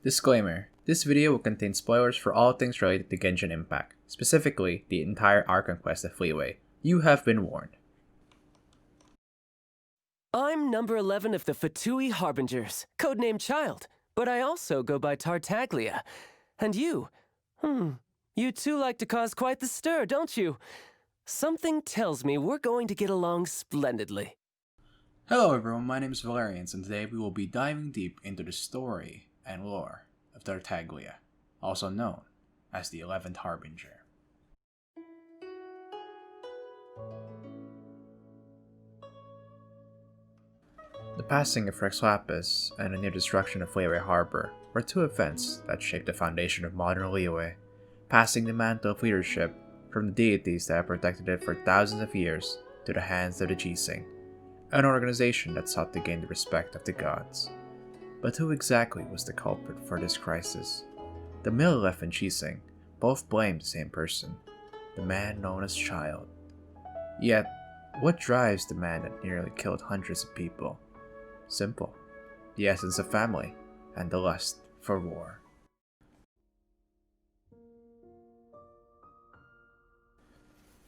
Disclaimer: this video will contain spoilers for all things related to Genshin Impact, specifically the entire arc and quest of Fleeway. You have been warned. I'm number 11 of the Fatui Harbingers, codenamed Childe, but I also go by Tartaglia. And you? You two like to cause quite the stir, don't you? Something tells me we're going to get along splendidly. Hello everyone, my name is Valerians, and today we will be diving deep into the story and lore of Tartaglia, also known as the 11th Harbinger. The passing of Rex Lapis and the near destruction of Fleeway Harbor were two events that shaped the foundation of modern Liyue, passing the mantle of leadership from the deities that have protected it for thousands of years to the hands of the Jising, an organization that sought to gain the respect of the gods. But who exactly was the culprit for this crisis? The Millelith and Jising both blamed the same person, the man known as Childe. Yet, what drives the man that nearly killed hundreds of people? Simple: the essence of family and the lust for war.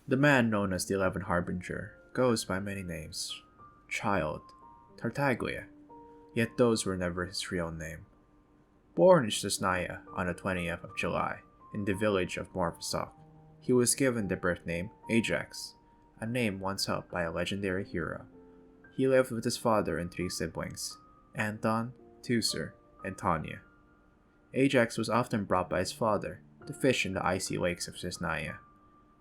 The man known as the 11th Harbinger goes by many names: Childe, Tartaglia, yet those were never his real name. Born in Tsaritsya on the 20th of July in the village of Morvasok, he was given the birth name Ajax, a name once held by a legendary hero. He lived with his father and three siblings, Anton, Tusser, and Tanya. Ajax was often brought by his father to fish in the icy lakes of Tsaritsya.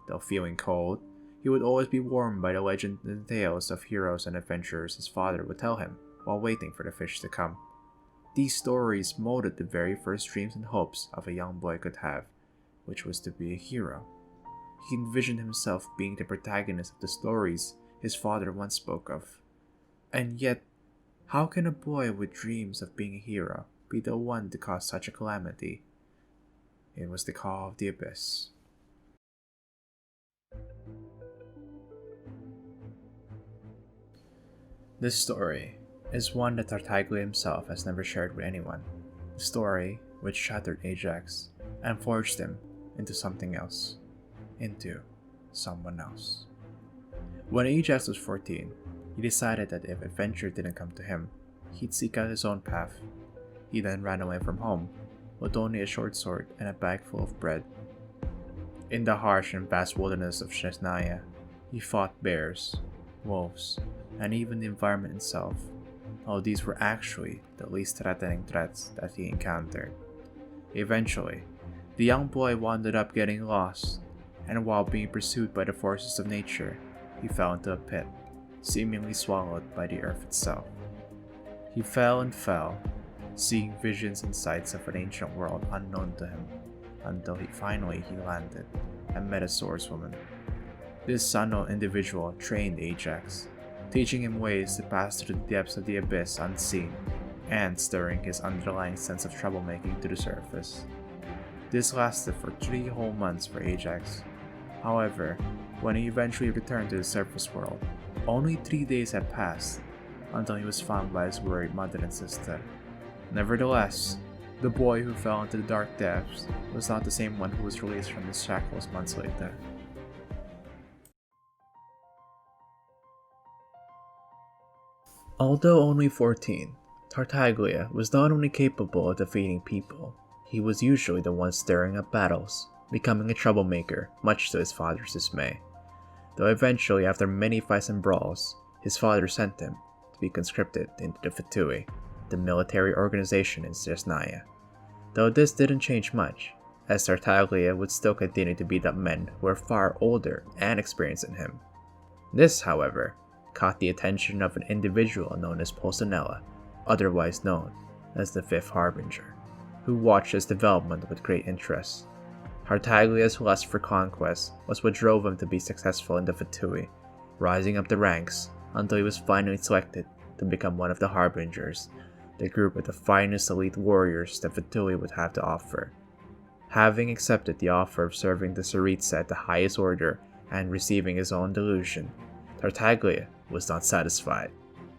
Though feeling cold, he would always be warmed by the legends and tales of heroes and adventurers his father would tell him while waiting for the fish to come. These stories molded the very first dreams and hopes of a young boy could have, which was to be a hero. He envisioned himself being the protagonist of the stories his father once spoke of. And yet, how can a boy with dreams of being a hero be the one to cause such a calamity? It was the call of the abyss. This story is one that Tartaglia himself has never shared with anyone. A story which shattered Ajax and forged him into something else. Into someone else. When Ajax was 14, he decided that if adventure didn't come to him, he'd seek out his own path. He then ran away from home with only a short sword and a bag full of bread. In the harsh and vast wilderness of Tsaritsya, he fought bears, wolves, and even the environment itself, although these were actually the least threatening threats that he encountered. Eventually, the young boy wound up getting lost, and while being pursued by the forces of nature, he fell into a pit, seemingly swallowed by the earth itself. He fell and fell, seeing visions and sights of an ancient world unknown to him, until he landed and met a swordswoman. This unknown individual trained Ajax, teaching him ways to pass through the depths of the abyss unseen, and stirring his underlying sense of troublemaking to the surface. This lasted for 3 whole months for Ajax. However, when he eventually returned to the surface world, only 3 days had passed until he was found by his worried mother and sister. Nevertheless, the boy who fell into the dark depths was not the same one who was released from his shackles months later. Although only 14, Tartaglia was not only capable of defeating people, he was usually the one stirring up battles, becoming a troublemaker, much to his father's dismay. Though eventually, after many fights and brawls, his father sent him to be conscripted into the Fatui, the military organization in Tsaritsya. Though this didn't change much, as Tartaglia would still continue to beat up men who were far older and experienced than him. This, however, caught the attention of an individual known as Pulcinella, otherwise known as the 5th Harbinger, who watched his development with great interest. Tartaglia's lust for conquest was what drove him to be successful in the Fatui, rising up the ranks until he was finally selected to become one of the Harbingers, the group of the finest elite warriors the Fatui would have to offer. Having accepted the offer of serving the Tsaritsa at the highest order and receiving his own delusion, Tartaglia was not satisfied,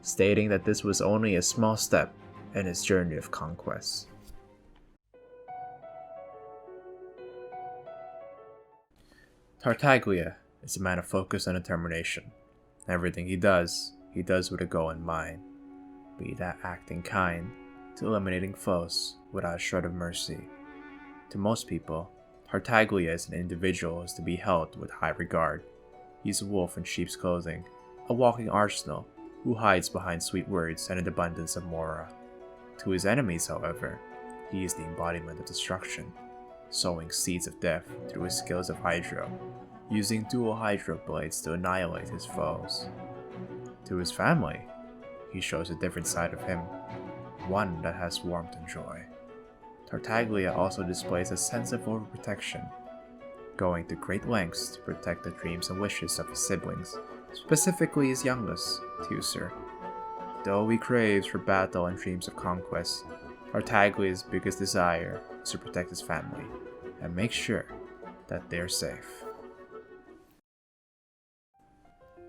stating that this was only a small step in his journey of conquest. Tartaglia is a man of focus and determination. Everything he does with a goal in mind, be that acting kind to eliminating foes without a shred of mercy. To most people, Tartaglia is an individual who is to be held with high regard. He's a wolf in sheep's clothing, a walking arsenal who hides behind sweet words and an abundance of mora. To his enemies, however, he is the embodiment of destruction, sowing seeds of death through his skills of Hydro, using dual Hydro blades to annihilate his foes. To his family, he shows a different side of him, one that has warmth and joy. Tartaglia also displays a sense of overprotection, going to great lengths to protect the dreams and wishes of his siblings, specifically his youngest, Teucer. Though he craves for battle and dreams of conquest, Tartaglia's biggest desire is to protect his family and make sure that they're safe.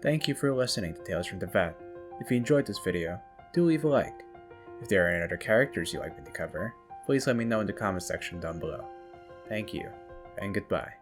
Thank you for listening to Tales from Teyvat. If you enjoyed this video, do leave a like. If there are any other characters you'd like me to cover, please let me know in the comment section down below. Thank you, and goodbye.